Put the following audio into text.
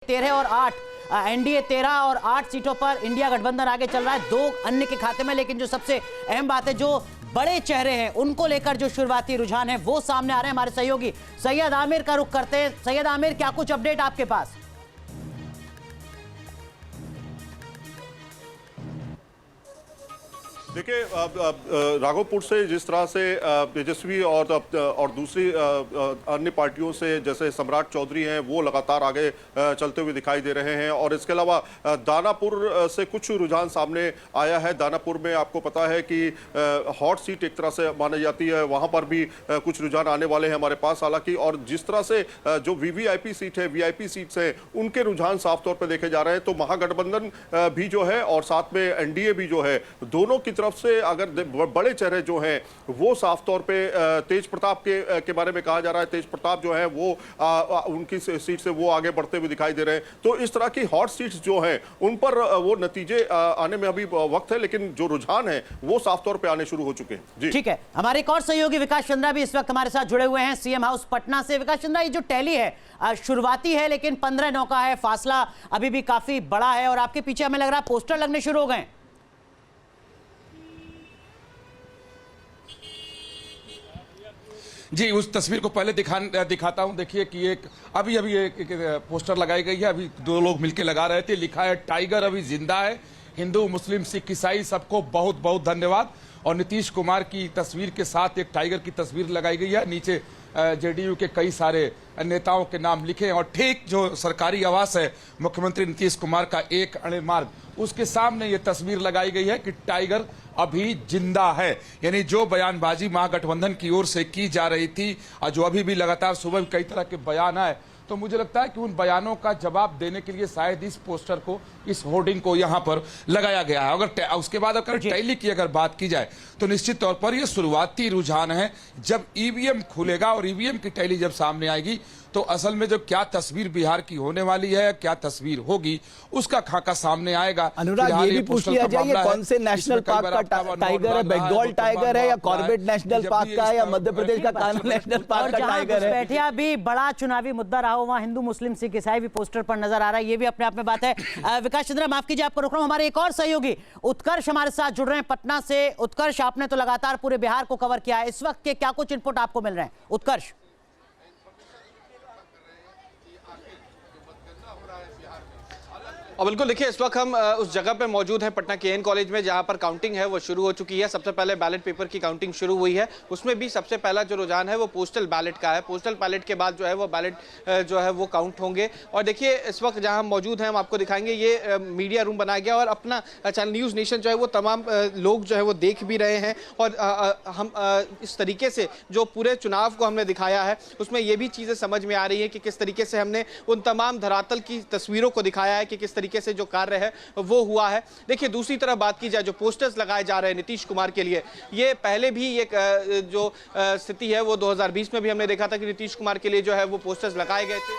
13 और 8 एनडीए 13 और 8 सीटों पर इंडिया गठबंधन आगे चल रहा है, 2 अन्य के खाते में। लेकिन जो सबसे अहम बात है, जो बड़े चेहरे हैं उनको लेकर जो शुरुआती रुझान है वो सामने आ रहे हैं। हमारे सहयोगी सैयद आमिर का रुख करते हैं। सैयद आमिर, क्या कुछ अपडेट आपके पास? देखिए, राघोपुर से जिस तरह से तेजस्वी और दूसरी अन्य पार्टियों से जैसे सम्राट चौधरी हैं वो लगातार आगे चलते हुए दिखाई दे रहे हैं, और इसके अलावा दानापुर से कुछ रुझान सामने आया है। दानापुर में आपको पता है कि हॉट सीट एक तरह से मानी जाती है, वहां पर भी कुछ रुझान आने वाले हैं हमारे पास हालांकि। और जिस तरह से जो वीवीआईपी सीट है, वीआईपी सीट्स हैं, उनके रुझान साफ तौर पर देखे जा रहे हैं। तो महागठबंधन भी जो है और साथ में एनडीए भी जो है, दोनों की तरफ से अगर बड़े चेहरे जो हैं वो साफ तौर पे तेज प्रताप के बारे में कहा जा रहा है। तेज प्रताप जो है वो उनकी सीट से वो आगे बढ़ते हुए दिखाई दे रहे हैं। तो इस तरह की हॉट सीट्स जो हैं उन पर वो नतीजे आने में अभी वक्त है, लेकिन जो रुझान है वो साफ तौर पे आने शुरू हो चुके हैं। जी ठीक है, हमारे एक और सहयोगी विकास चंद्रा भी इस वक्त हमारे साथ जुड़े हुए हैं सीएम हाउस पटना से। विकास चंद्रा, ये जो टैली है शुरुआती है लेकिन 15-9 का है, फासला अभी भी काफी बड़ा है और आपके पीछे हमें लग रहा है पोस्टर लगने शुरू हो गए। जी, उस तस्वीर को पहले दिखाता हूं। देखिए कि एक पोस्टर लगाई गई है, अभी 2 लोग मिलकर लगा रहे थे। लिखा है टाइगर अभी जिंदा है, हिंदू मुस्लिम सिख ईसाई सबको बहुत बहुत धन्यवाद। और नीतीश कुमार की तस्वीर के साथ एक टाइगर की तस्वीर लगाई गई है। नीचे जेडीयू के कई सारे नेताओं के नाम लिखे हैं, और ठीक जो सरकारी आवास है मुख्यमंत्री नीतीश कुमार का 1 अणे मार्ग, उसके सामने ये तस्वीर लगाई गई है कि टाइगर अभी जिंदा है। यानी जो बयानबाजी महागठबंधन की ओर से की जा रही थी और जो अभी भी लगातार सुबह कई तरह के बयान आए, तो मुझे लगता है कि उन बयानों का जवाब देने के लिए शायद इस पोस्टर को, इस होर्डिंग को यहां पर लगाया गया है। अगर उसके बाद अगर टैली की अगर बात की जाए तो निश्चित तौर पर यह शुरुआती रुझान है। जब ईवीएम खुलेगा और ईवीएम की टैली जब सामने आएगी तो असल में जो क्या तस्वीर बिहार की होने वाली है, क्या तस्वीर होगी, उसका खाका सामने आएगा। अनुराग, ये भी पूछ लिया जाए ये कौन से नेशनल पार्क का टाइगर है? बंगाल टाइगर है या कॉर्बेट नेशनल पार्क का है या मध्य प्रदेश का कान्हा नेशनल पार्क का टाइगर है? बैठिया भी बड़ा चुनावी मुद्दा रहा हो, वहां हिंदू मुस्लिम सिख ईसाई भी पोस्टर पर नजर आ रहा है, ये भी अपने आप में बात है। विकास चंद्रा, माफ कीजिए आपको रोक रहा हूं। हमारे एक और सहयोगी उत्कर्ष हमारे साथ जुड़ रहे हैं पटना से। उत्कर्ष, आपने तो लगातार पूरे बिहार को कवर किया है, इस वक्त के क्या कुछ इनपुट आपको मिल रहे हैं? उत्कर्ष, और बिल्कुल देखिए, इस वक्त हम उस जगह पे मौजूद हैं पटना के एन कॉलेज में, जहां पर काउंटिंग है वो शुरू हो चुकी है। सबसे पहले बैलेट पेपर की काउंटिंग शुरू हुई है, उसमें भी सबसे पहला जो रुझान है वो पोस्टल बैलेट का है। पोस्टल बैलेट के बाद जो है वो बैलेट जो है वो काउंट होंगे। और देखिए, इस वक्त जहां हम मौजूद हैं हम आपको दिखाएंगे, ये मीडिया रूम बनाया गया और अपना चैनल न्यूज़ नेशन जो है वो तमाम लोग जो है वो देख भी रहे हैं। और हम इस तरीके से जो पूरे चुनाव को हमने दिखाया है उसमें ये भी चीज़ें समझ में आ रही है कि किस तरीके से हमने उन तमाम धरातल की तस्वीरों को दिखाया है कि किस तरीके से जो कार्य है वो हुआ है। देखिए, दूसरी तरफ बात की जाए, जो पोस्टर्स लगाए जा रहे हैं नीतीश कुमार के लिए, ये पहले भी एक जो स्थिति है वो 2020 में भी हमने देखा था कि नीतीश कुमार के लिए जो है वो पोस्टर्स लगाए गए थे।